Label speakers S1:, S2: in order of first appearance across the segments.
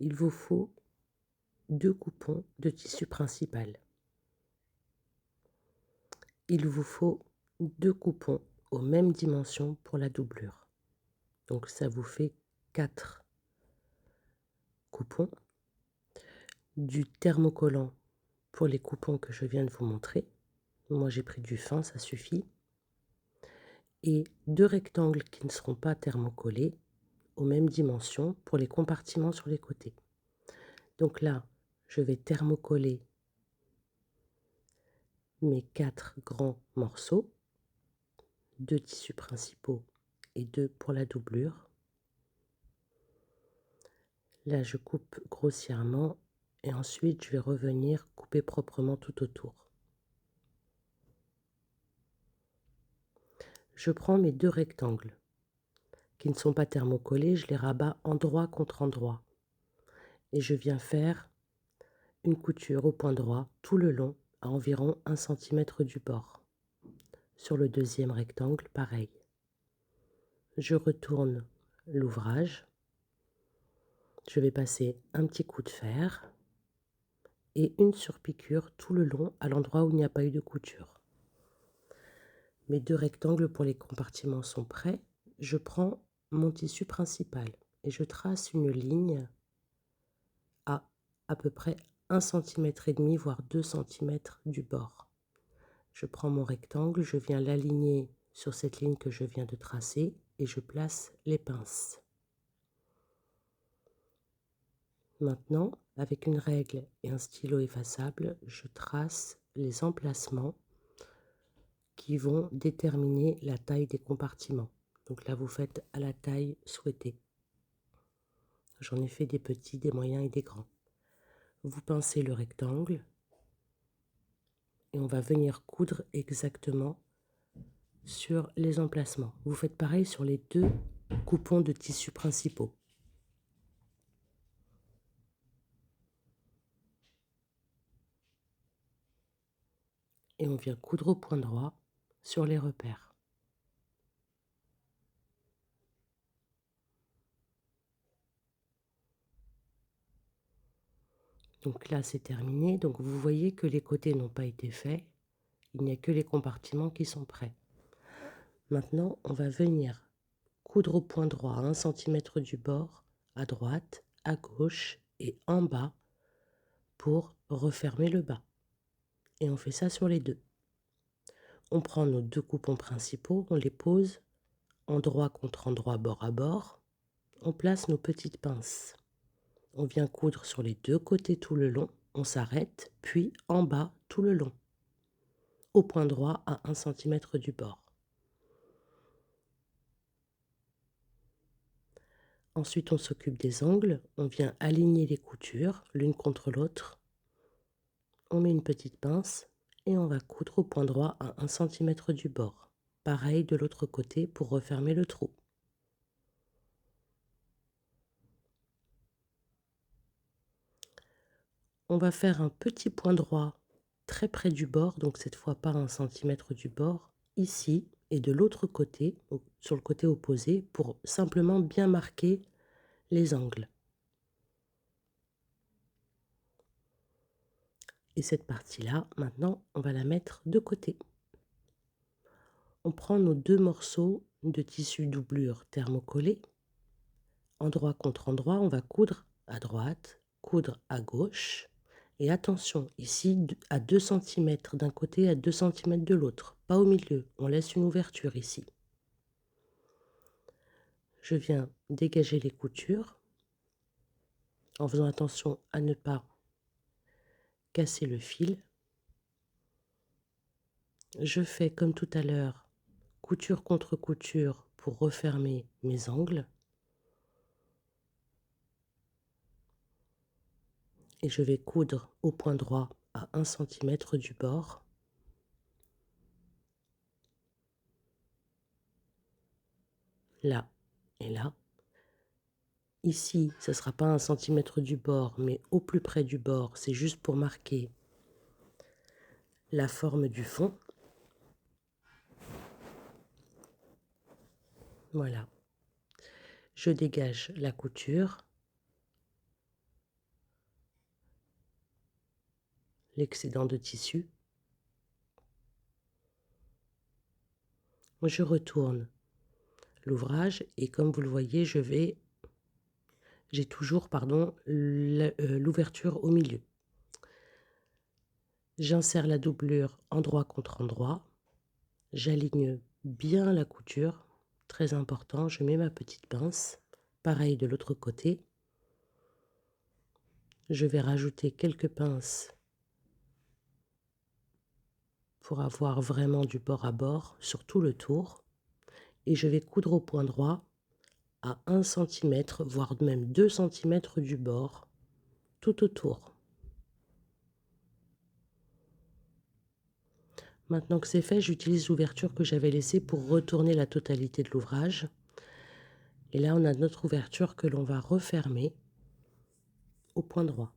S1: il vous faut 2 coupons de tissu principal. Il vous faut 2 coupons aux mêmes dimensions pour la doublure. Donc ça vous fait 4 coupons, du thermocollant pour les coupons que je viens de vous montrer. Moi j'ai pris du fin, ça suffit. Et 2 rectangles qui ne seront pas thermocollés aux mêmes dimensions pour les compartiments sur les côtés. Donc là, je vais thermocoller mes 4 grands morceaux, 2 tissus principaux et 2 pour la doublure. Là, je coupe grossièrement et ensuite je vais revenir couper proprement tout autour. Je prends mes 2 rectangles qui ne sont pas thermocollés, je les rabats endroit contre endroit et je viens faire une couture au point droit tout le long à environ 1 cm du bord. Sur le deuxième rectangle, pareil. Je retourne l'ouvrage, je vais passer un petit coup de fer et une surpiqûre tout le long à l'endroit où il n'y a pas eu de couture. Mes 2 rectangles pour les compartiments sont prêts. Je prends mon tissu principal et je trace une ligne à peu près 1,5 cm, voire 2 cm du bord. Je prends mon rectangle, je viens l'aligner sur cette ligne que je viens de tracer et je place les pinces. Maintenant, avec une règle et un stylo effaçable, je trace les emplacements qui vont déterminer la taille des compartiments. Donc là, vous faites à la taille souhaitée. J'en ai fait des petits, des moyens et des grands. Vous pincez le rectangle et on va venir coudre exactement sur les emplacements. Vous faites pareil sur les 2 coupons de tissus principaux. Et on vient coudre au point droit sur les repères. Donc là, c'est terminé. Donc vous voyez que les côtés n'ont pas été faits. Il n'y a que les compartiments qui sont prêts. Maintenant, on va venir coudre au point droit à 1 cm du bord, à droite, à gauche et en bas pour refermer le bas. Et on fait ça sur les 2. On prend nos 2 coupons principaux, on les pose endroit contre endroit, bord à bord. On place nos petites pinces. On vient coudre sur les 2 côtés tout le long. On s'arrête, puis en bas tout le long, au point droit à 1 cm du bord. Ensuite, on s'occupe des angles. On vient aligner les coutures l'une contre l'autre. On met une petite pince et on va coudre au point droit à 1 cm du bord. Pareil de l'autre côté pour refermer le trou. On va faire un petit point droit très près du bord, donc cette fois pas 1 cm du bord, ici et de l'autre côté, sur le côté opposé, pour simplement bien marquer les angles. Et cette partie-là, maintenant, on va la mettre de côté. On prend nos 2 morceaux de tissu doublure thermocollé. Endroit contre endroit, on va coudre à droite, coudre à gauche. Et attention, ici, à 2 cm d'un côté, à 2 cm de l'autre, pas au milieu. On laisse une ouverture ici. Je viens dégager les coutures en faisant attention à ne pas casser le fil. Je fais comme tout à l'heure, couture contre couture pour refermer mes angles. Et je vais coudre au point droit à 1 cm du bord. Là et là. Ici, ce ne sera pas 1 cm du bord, mais au plus près du bord, c'est juste pour marquer la forme du fond. Voilà. Je dégage la couture. l'excédent de tissu. Je retourne l'ouvrage et comme vous le voyez, j'ai toujours, pardon, l'ouverture au milieu. J'insère la doublure endroit contre endroit. J'aligne bien la couture, très important. Je mets ma petite pince. Pareil de l'autre côté. Je vais rajouter quelques pinces pour avoir vraiment du bord à bord sur tout le tour. Et je vais coudre au point droit à 1 cm, voire même 2 cm du bord, tout autour. Maintenant que c'est fait, j'utilise l'ouverture que j'avais laissée pour retourner la totalité de l'ouvrage. Et là, on a notre ouverture que l'on va refermer au point droit.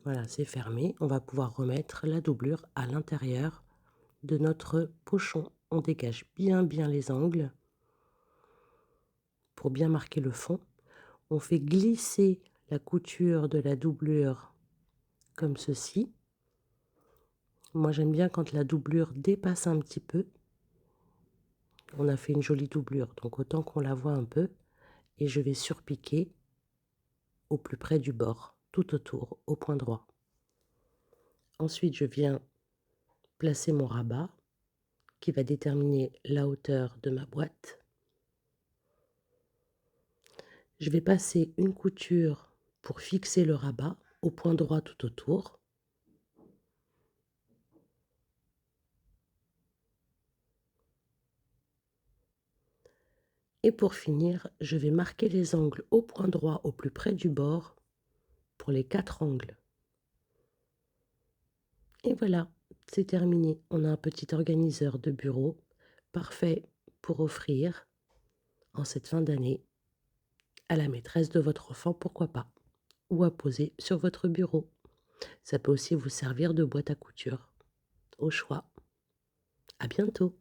S1: Voilà, c'est fermé. On va pouvoir remettre la doublure à l'intérieur de notre pochon. On dégage bien les angles pour bien marquer le fond. On fait glisser la couture de la doublure comme ceci. Moi, j'aime bien quand la doublure dépasse un petit peu. On a fait une jolie doublure, donc autant qu'on la voit un peu. Et je vais surpiquer au plus près du bord, tout autour, au point droit. Ensuite, je viens placer mon rabat qui va déterminer la hauteur de ma boîte. Je vais passer une couture pour fixer le rabat au point droit tout autour. Et pour finir, je vais marquer les angles au point droit au plus près du bord pour les 4 angles. Et voilà, c'est terminé. On a un petit organiseur de bureau parfait pour offrir en cette fin d'année à la maîtresse de votre enfant, pourquoi pas, ou à poser sur votre bureau. Ça peut aussi vous servir de boîte à couture, au choix. À bientôt.